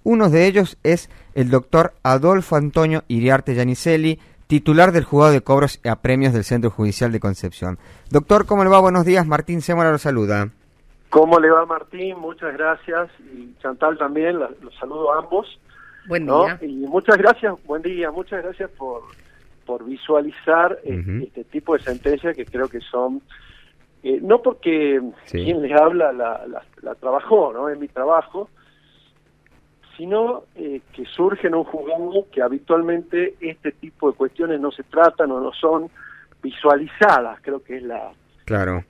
Uno de ellos es el doctor Adolfo Antonio Iriarte Giannicelli, titular del Juzgado de Cobros a Premios del Centro Judicial de Concepción. Doctor, ¿cómo le va? Buenos días. Martín Sémora lo saluda. ¿Cómo le va, Martín? Muchas gracias. Y Chantal también, los saludo a ambos. Buen ¿no? día. Y muchas gracias, buen día, muchas gracias por visualizar este tipo de sentencias que creo que son, no porque quien les habla la trabajó, ¿no? Es mi trabajo, sino que surge en un juzgado que habitualmente este tipo de cuestiones no se tratan o no son visualizadas, creo que es la palabra,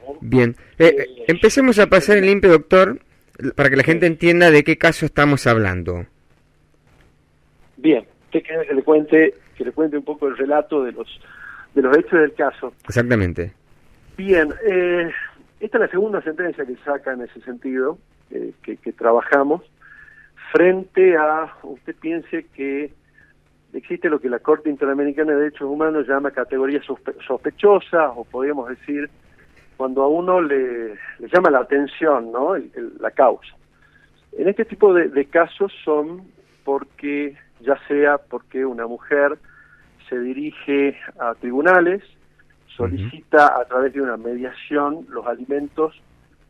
¿no? Bien, empecemos a pasar en limpio, doctor, para que la gente entienda de qué caso estamos hablando. Bien, ¿qué quiere que le cuente un poco el relato de los hechos del caso? Exactamente. Bien, esta es la segunda sentencia que saca en ese sentido, que trabajamos, frente a, usted piense que existe lo que la Corte Interamericana de Derechos Humanos llama categoría sospechosa, o podríamos decir, cuando a uno le llama la atención, ¿no? La causa. En este tipo de casos son porque, ya sea porque una mujer se dirige a tribunales, solicita a través de una mediación los alimentos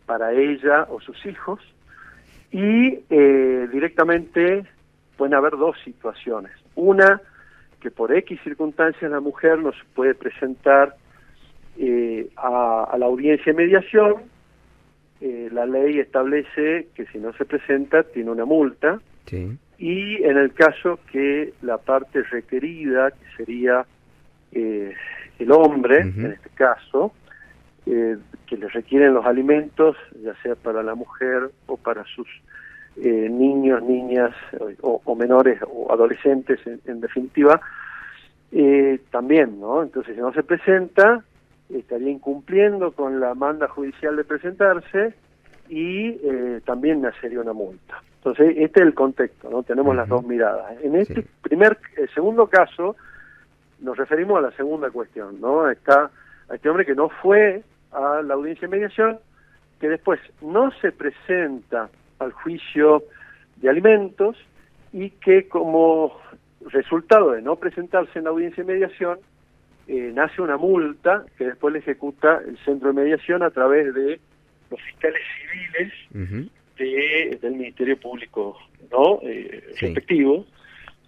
para ella o sus hijos, y directamente pueden haber dos situaciones. Una, que por X circunstancias la mujer no se puede presentar a la audiencia de mediación. La ley establece que si no se presenta tiene una multa. Sí. Y en el caso que la parte requerida, que sería el hombre, en este caso, que le requieren los alimentos, ya sea para la mujer o para sus niños, niñas o menores o adolescentes en definitiva, también, ¿no? Entonces, si no se presenta, estaría incumpliendo con la manda judicial de presentarse y también nacería una multa. Entonces, este es el contexto, ¿no? Tenemos las dos miradas. En este segundo caso, nos referimos a la segunda cuestión, ¿no? Está a este hombre que no fue a la audiencia de mediación, que después no se presenta al juicio de alimentos y que como resultado de no presentarse en la audiencia de mediación, nace una multa que después le ejecuta el centro de mediación a través de los fiscales civiles del Ministerio Público, ¿no? Respectivo,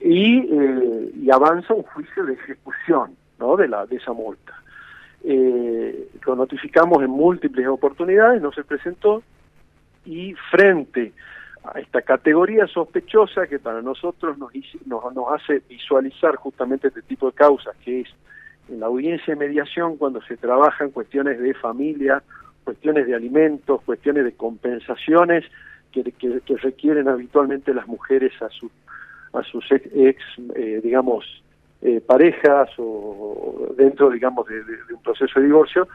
y avanza un juicio de ejecución, ¿no? de esa multa. Lo notificamos en múltiples oportunidades, no se presentó, y frente a esta categoría sospechosa que para nosotros nos hace visualizar justamente este tipo de causas, que es en la audiencia de mediación cuando se trabajan cuestiones de familia, cuestiones de alimentos, cuestiones de compensaciones que requieren habitualmente las mujeres a sus digamos, parejas o dentro, digamos, de un proceso de divorcio,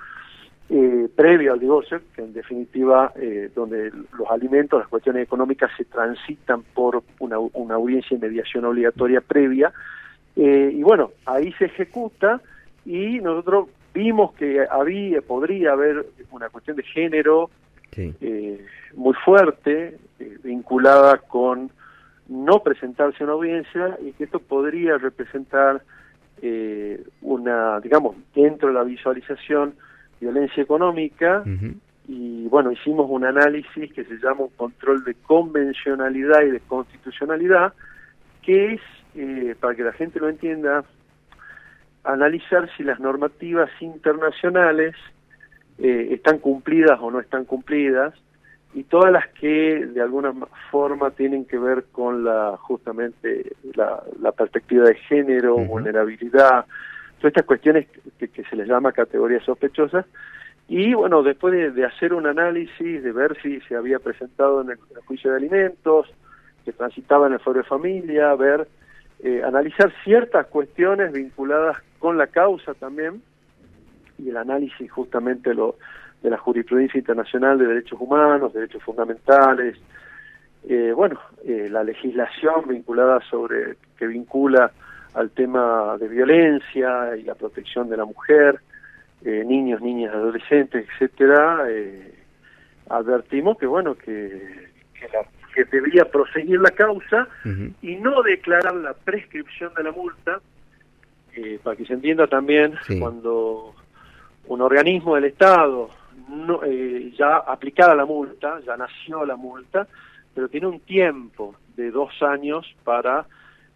previo al divorcio, que en definitiva, donde los alimentos, las cuestiones económicas se transitan por una audiencia de mediación obligatoria previa, y bueno, ahí se ejecuta, y nosotros vimos que podría haber una cuestión de género muy fuerte, vinculada con no presentarse a una audiencia, y que esto podría representar digamos, dentro de la visualización, violencia económica. Y bueno, hicimos un análisis que se llama un control de convencionalidad y de constitucionalidad, que es, para que la gente lo entienda, analizar si las normativas internacionales están cumplidas o no están cumplidas, y todas las que de alguna forma tienen que ver con justamente la perspectiva de género, vulnerabilidad, todas estas cuestiones que se les llama categorías sospechosas. Y bueno, después de hacer un análisis, de ver si se había presentado en el juicio de alimentos, que transitaba en el foro de familia, analizar ciertas cuestiones vinculadas con la causa también, y el análisis justamente de la jurisprudencia internacional de derechos humanos, derechos fundamentales, la legislación vinculada que vincula al tema de violencia y la protección de la mujer, niños, niñas, adolescentes, etcétera. Advertimos que que debería proseguir la causa y no declarar la prescripción de la multa, para que se entienda también, cuando un organismo del Estado ya aplicada la multa, ya nació la multa, pero tiene un tiempo de 2 años para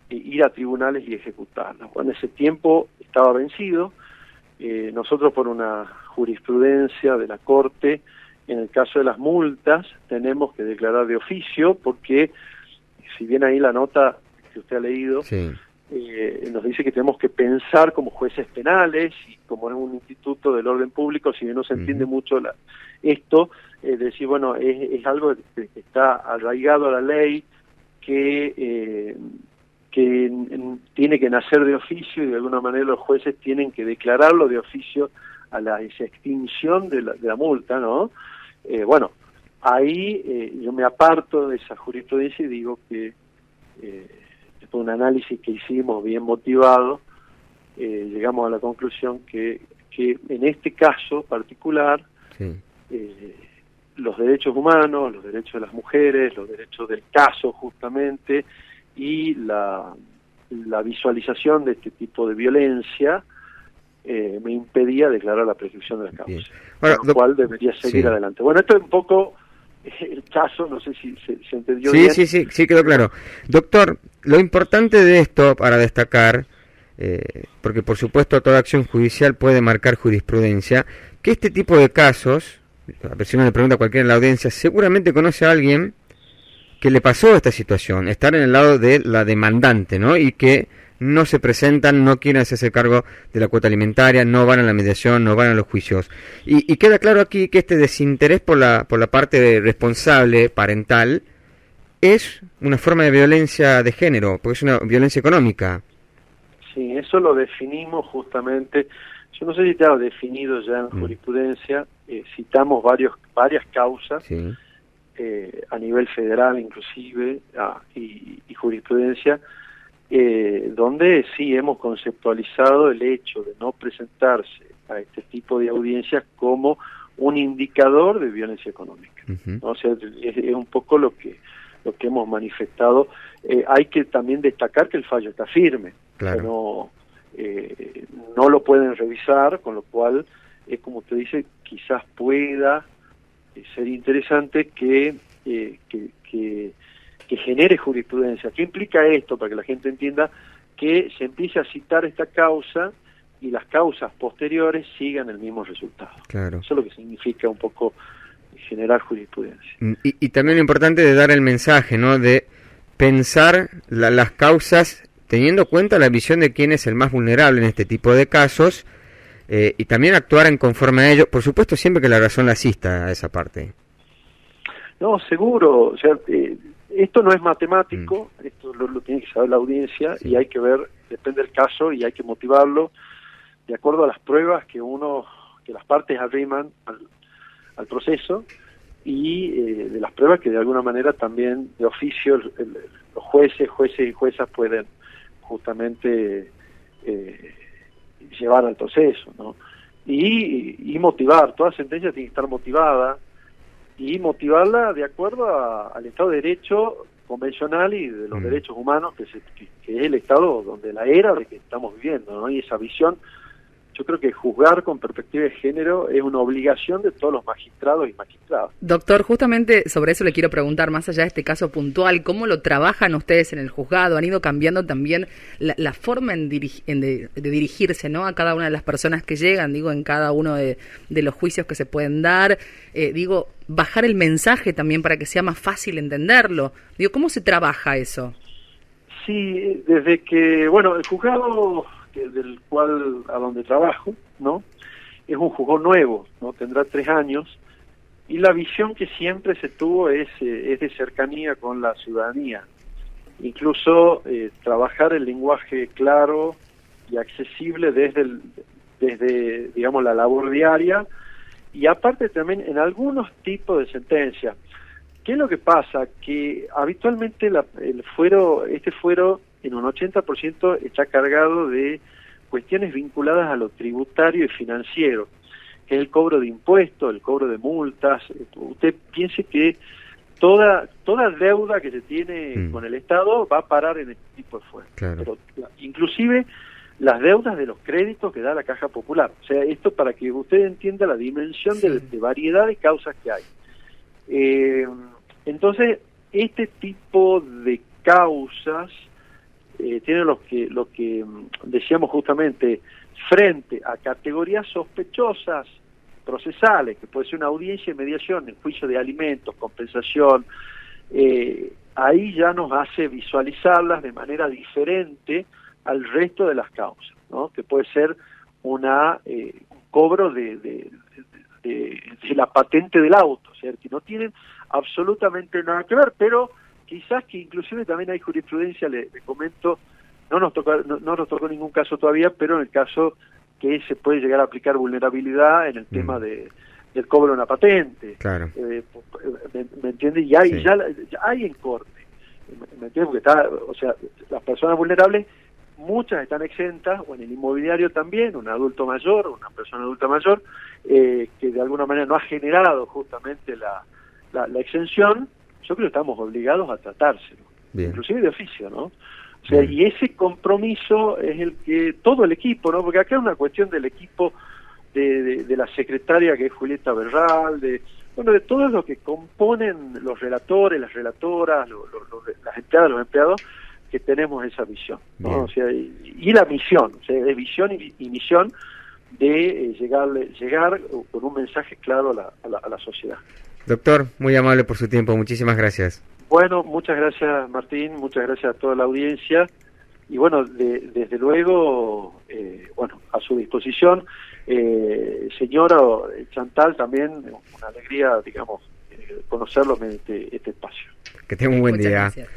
ir a tribunales y ejecutarla. Cuando ese tiempo estaba vencido, nosotros por una jurisprudencia de la Corte, en el caso de las multas, tenemos que declarar de oficio, porque si bien ahí la nota que usted ha leído, nos dice que tenemos que pensar como jueces penales y como en un instituto del orden público, si bien no se entiende mucho esto, decir, bueno, es algo que está arraigado a la ley, que tiene que nacer de oficio y de alguna manera los jueces tienen que declararlo de oficio a esa extinción de la multa, ¿no? Bueno, ahí yo me aparto de esa jurisprudencia y digo que después de un análisis que hicimos bien motivado, llegamos a la conclusión que en este caso particular los derechos humanos, los derechos de las mujeres, los derechos del caso justamente, y la visualización de este tipo de violencia me impedía declarar la prescripción de la causa. Ahora, con lo cual debería seguir adelante. Bueno, esto es un poco el caso, no sé si se entendió bien. Sí, quedó claro. Doctor, lo importante de esto, para destacar, porque por supuesto toda acción judicial puede marcar jurisprudencia, que este tipo de casos, a ver si uno le pregunta a cualquiera en la audiencia, seguramente conoce a alguien que le pasó esta situación, estar en el lado de la demandante, ¿no? Y que no se presentan, no quieren hacerse cargo de la cuota alimentaria, no van a la mediación, no van a los juicios. Y queda claro aquí que este desinterés por la parte responsable parental es una forma de violencia de género, porque es una violencia económica. Sí, eso lo definimos justamente. Yo no sé si está definido ya en jurisprudencia, citamos varias causas, a nivel federal inclusive, y jurisprudencia, donde sí hemos conceptualizado el hecho de no presentarse a este tipo de audiencias como un indicador de violencia económica. O sea, es un poco lo que hemos manifestado. Hay que también destacar que el fallo está firme, no lo pueden revisar, con lo cual, como usted dice, quizás pueda ser interesante que genere jurisprudencia. ¿Qué implica esto? Para que la gente entienda, que se empiece a citar esta causa y las causas posteriores sigan el mismo resultado. Eso es lo que significa un poco generar jurisprudencia. Y también lo importante de dar el mensaje, ¿no? De pensar las causas teniendo en cuenta la visión de quién es el más vulnerable en este tipo de casos, y también actuar en conforme a ello, por supuesto siempre que la razón la asista a esa parte. No, seguro, o sea, esto no es matemático, esto lo tiene que saber la audiencia, y hay que ver, depende del caso, y hay que motivarlo de acuerdo a las pruebas que las partes arriman al proceso, y de las pruebas que de alguna manera también de oficio los jueces y juezas pueden justamente llevar al proceso, ¿no? Y motivar, toda sentencia tiene que estar motivada, y motivarla de acuerdo al Estado de Derecho convencional y de los derechos humanos, que es el Estado donde la era de que estamos viviendo, ¿no? Y esa visión, yo creo que juzgar con perspectiva de género es una obligación de todos los magistrados y magistradas. Doctor, justamente sobre eso le quiero preguntar, más allá de este caso puntual, ¿cómo lo trabajan ustedes en el juzgado? ¿Han ido cambiando también la forma de dirigirse, ¿no? A cada una de las personas que llegan, digo, en cada uno de los juicios que se pueden dar? Digo, bajar el mensaje también para que sea más fácil entenderlo. Digo, ¿cómo se trabaja eso? Sí, desde que, bueno, el juzgado del cual a donde trabajo, ¿no? Es un juzgado nuevo, ¿no? Tendrá 3 años, y la visión que siempre se tuvo es de cercanía con la ciudadanía. Incluso trabajar el lenguaje claro y accesible desde digamos, la labor diaria, y aparte también en algunos tipos de sentencias. ¿Qué es lo que pasa? Que habitualmente este fuero en un 80% está cargado de cuestiones vinculadas a lo tributario y financiero, que es el cobro de impuestos, el cobro de multas. Usted piense que toda deuda que se tiene con el Estado va a parar en este tipo de fuentes. Claro. Pero inclusive las deudas de los créditos que da la Caja Popular. O sea, esto para que usted entienda la dimensión de variedad de causas que hay. Entonces, este tipo de causas tienen lo que decíamos justamente, frente a categorías sospechosas procesales, que puede ser una audiencia de mediación, el juicio de alimentos, compensación, ahí ya nos hace visualizarlas de manera diferente al resto de las causas, ¿no? Que puede ser un cobro de la patente del auto, o sea, que no tienen absolutamente nada que ver, pero quizás que inclusive también hay jurisprudencia, le comento, no nos tocó ningún caso todavía, pero en el caso que se puede llegar a aplicar vulnerabilidad en el tema del cobro de una patente. Claro. ¿Me entiendes? Y hay, ya hay en corte. ¿Me entiendes? Porque o sea, las personas vulnerables, muchas están exentas, o en el inmobiliario también, un adulto mayor, una persona adulta mayor, que de alguna manera no ha generado justamente la exención. Yo creo que estamos obligados a tratárselo, inclusive de oficio, ¿no? O sea, y ese compromiso es el que todo el equipo, ¿no? Porque acá es una cuestión del equipo de la secretaria, que es Julieta Berral, de todos los que componen los relatores, las relatoras, las empleadas, los empleados, que tenemos esa visión, ¿no? O sea, y la misión, o sea, de visión y misión de llegar con un mensaje claro a la sociedad. Doctor, muy amable por su tiempo, muchísimas gracias. Bueno, muchas gracias, Martín, muchas gracias a toda la audiencia, y bueno, desde luego, a su disposición, señora Chantal, también una alegría, digamos, conocerlo mediante este espacio. Que tenga un buen día. Gracias.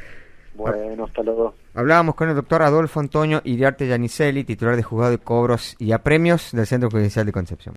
Bueno, hasta luego. Hablábamos con el doctor Adolfo Antonio Iriarte Yanicelli, titular de Juzgado de Cobros y Apremios del Centro Judicial de Concepción.